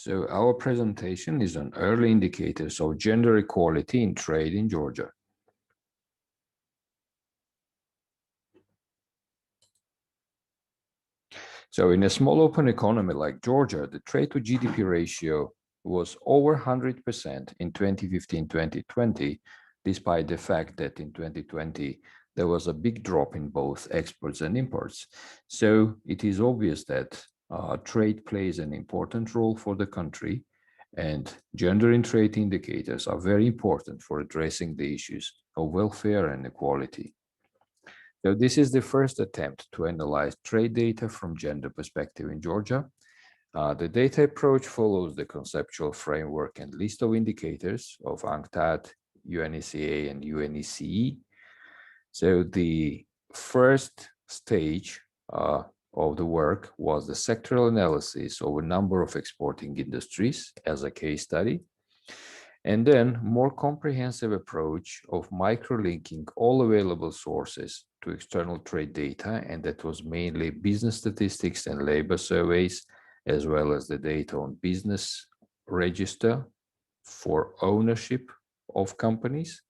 So our presentation is on early indicators of gender equality in trade in Georgia. So in a small open economy like Georgia, the trade to GDP ratio was over 100% in 2015-2020, despite the fact that in 2020, there was a big drop in both exports and imports. So it is obvious that trade plays an important role for the country, and gender in trade indicators are very important for addressing the issues of welfare and equality. So this is the first attempt to analyze trade data from gender perspective in Georgia. The data approach follows the conceptual framework and list of indicators of UNCTAD, UNECA, and UNECE. So the first stage of the work was the sectoral analysis of a number of exporting industries as a case study, and then more comprehensive approach of microlinking all available sources to external trade data, and that was mainly business statistics and labor surveys, as well as the data on business register for ownership of companies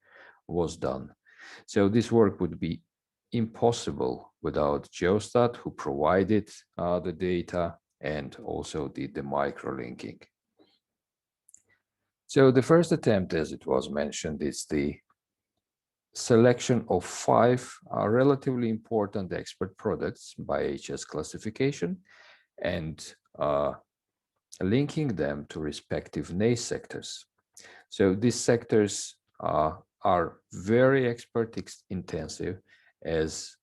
was done. So this work would be impossible without Geostat, who provided the data and also did the microlinking. So the first attempt, as it was mentioned, is the selection of 5 relatively important export products by HS classification and linking them to respective NACE sectors. So these sectors are very export intensive, as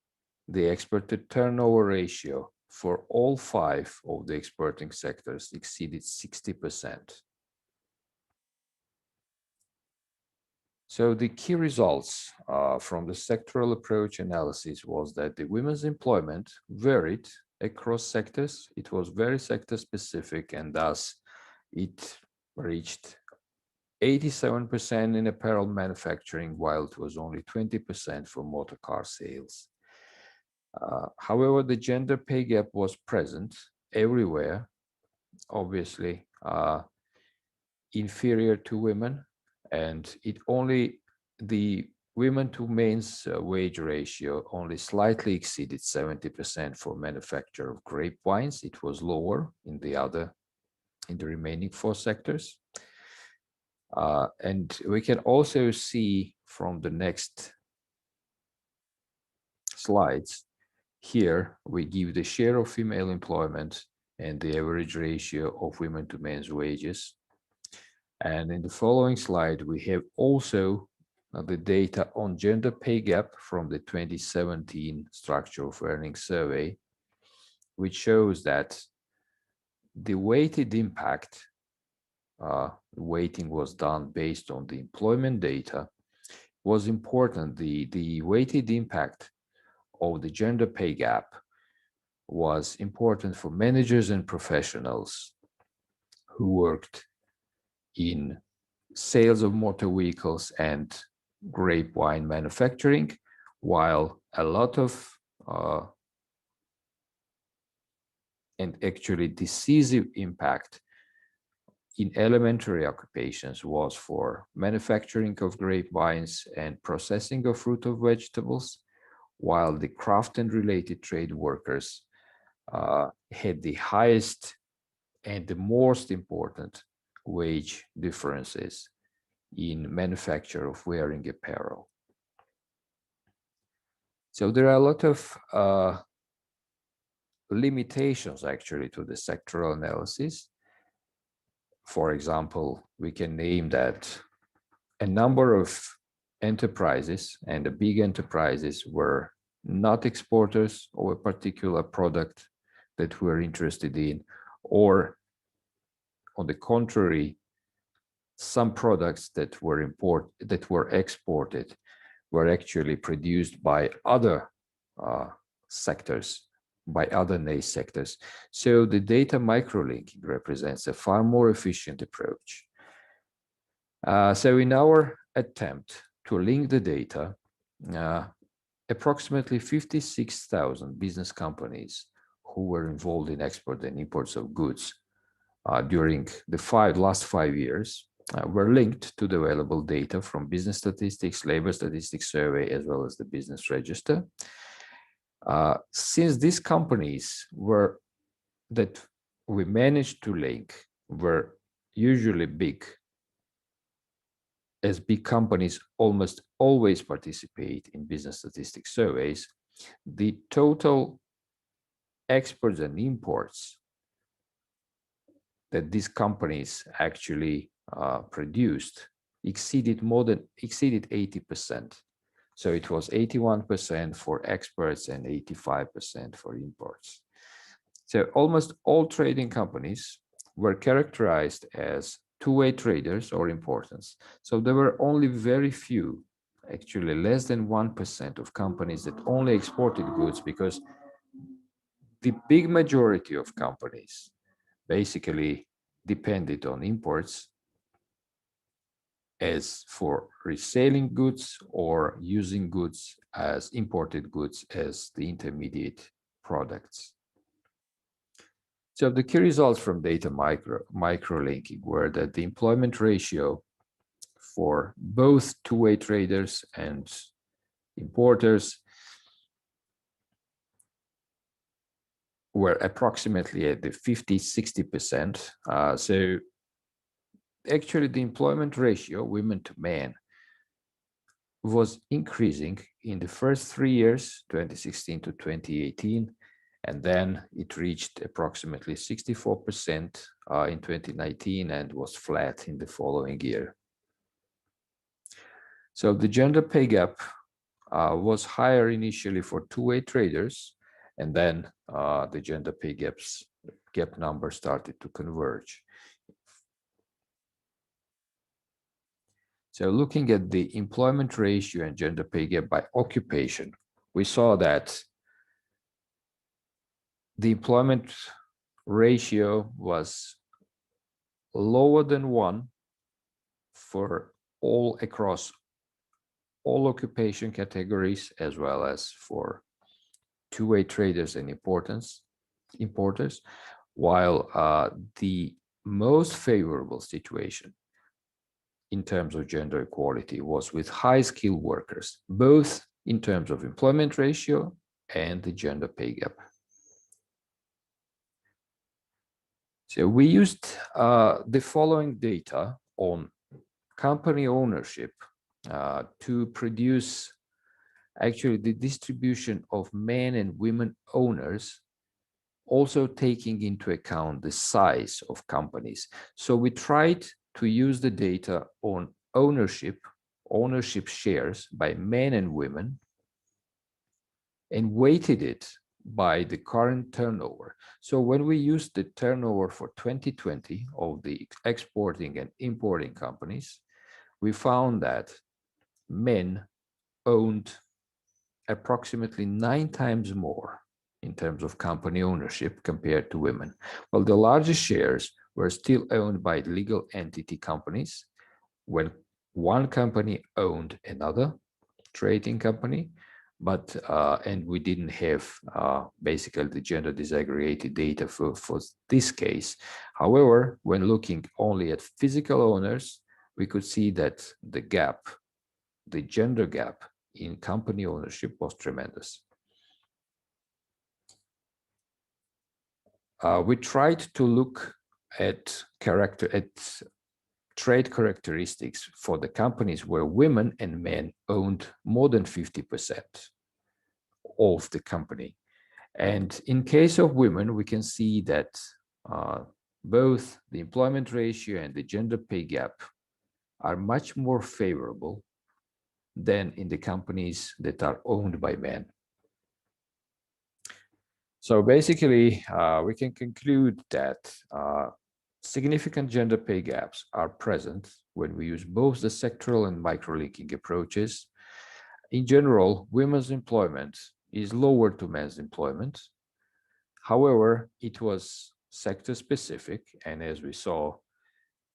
the export to turnover ratio for all 5 of the exporting sectors exceeded 60%. So the key results from the sectoral approach analysis was that the women's employment varied across sectors. It was very sector specific, and thus it reached 87% in apparel manufacturing, while it was only 20% for motor car sales. However, the gender pay gap was present everywhere, obviously inferior to women, and the women to men's wage ratio only slightly exceeded 70% for manufacture of grape wines. It was lower in the remaining 4 sectors. And we can also see from the next slides here, we give the share of female employment and the average ratio of women to men's wages. And in the following slide, we have also the data on gender pay gap from the 2017 Structure of Earnings Survey, which shows that the weighted impact, weighting was done based on the employment data, was important. The weighted impact of the gender pay gap was important for managers and professionals who worked in sales of motor vehicles and grape wine manufacturing, while a lot of and actually decisive impact in elementary occupations was for manufacturing of grape wines and processing of fruit or vegetables, while the craft and related trade workers had the highest and the most important wage differences in manufacture of wearing apparel. So there are a lot of limitations actually to the sectoral analysis. For example, we can name that a number of enterprises, and the big enterprises, were not exporters of a particular product that we're interested in, or on the contrary, some products that were exported were actually produced by other sectors, by other NACE sectors. So the data microlinking represents a far more efficient approach. So in our attempt to link the data, approximately 56,000 business companies who were involved in export and imports of goods during the last 5 years were linked to the available data from business statistics, labor statistics survey, as well as the business register. Since these companies that we managed to link were usually big, as big companies almost always participate in business statistics surveys, the total exports and imports that these companies actually produced exceeded 80%. So it was 81% for exports and 85% for imports. So almost all trading companies were characterized as two-way traders or importers. So there were only very few, actually less than 1% of companies that only exported goods, because the big majority of companies basically depended on imports as for reselling goods or using goods as imported goods as the intermediate products. So the key results from data microlinking were that the employment ratio for both two-way traders and importers were approximately at the 50-60%. So actually the employment ratio, women to men, was increasing in the first 3 years, 2016 to 2018, and then it reached approximately 64% in 2019 and was flat in the following year. So the gender pay gap was higher initially for two-way traders, and then the gender pay gap number started to converge. So looking at the employment ratio and gender pay gap by occupation, we saw that the employment ratio was lower than 1 for across all occupation categories, as well as for two-way traders and importers, while the most favorable situation in terms of gender equality was with high-skilled workers, both in terms of employment ratio and the gender pay gap. So we used the following data on company ownership to produce actually the distribution of men and women owners, also taking into account the size of companies. So we tried to use the data on ownership shares by men and women, and weighted it by the current turnover. So when we used the turnover for 2020 of the exporting and importing companies, we found that men owned approximately 9 times more in terms of company ownership compared to women. Well, the largest shares were still owned by legal entity companies, when one company owned another trading company, but and we didn't have basically the gender disaggregated data for this case. However, when looking only at physical owners, we could see that the gender gap in company ownership was tremendous. We tried to look at trade characteristics for the companies where women and men owned more than 50% of the company. And in case of women, we can see that both the employment ratio and the gender pay gap are much more favorable than in the companies that are owned by men. So basically, we can conclude that significant gender pay gaps are present when we use both the sectoral and microlinking approaches. In general, women's employment is lower to men's employment. However, it was sector specific, and as we saw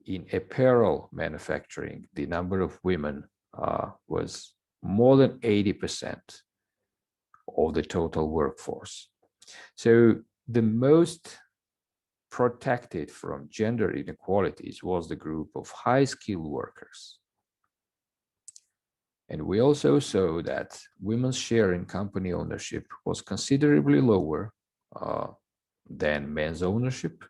in apparel manufacturing, the number of women was more than 80% of the total workforce. So the most protected from gender inequalities was the group of high-skilled workers. And we also saw that women's share in company ownership was considerably lower than men's ownership,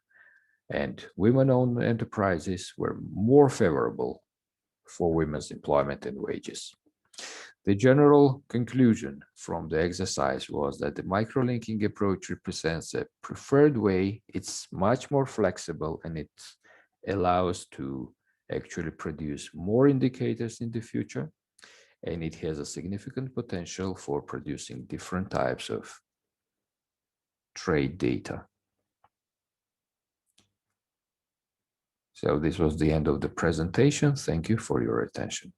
and women-owned enterprises were more favorable for women's employment and wages. The general conclusion from the exercise was that the microlinking approach represents a preferred way. It's much more flexible, and it allows to actually produce more indicators in the future, and it has a significant potential for producing different types of trade data. So this was the end of the presentation. Thank you for your attention.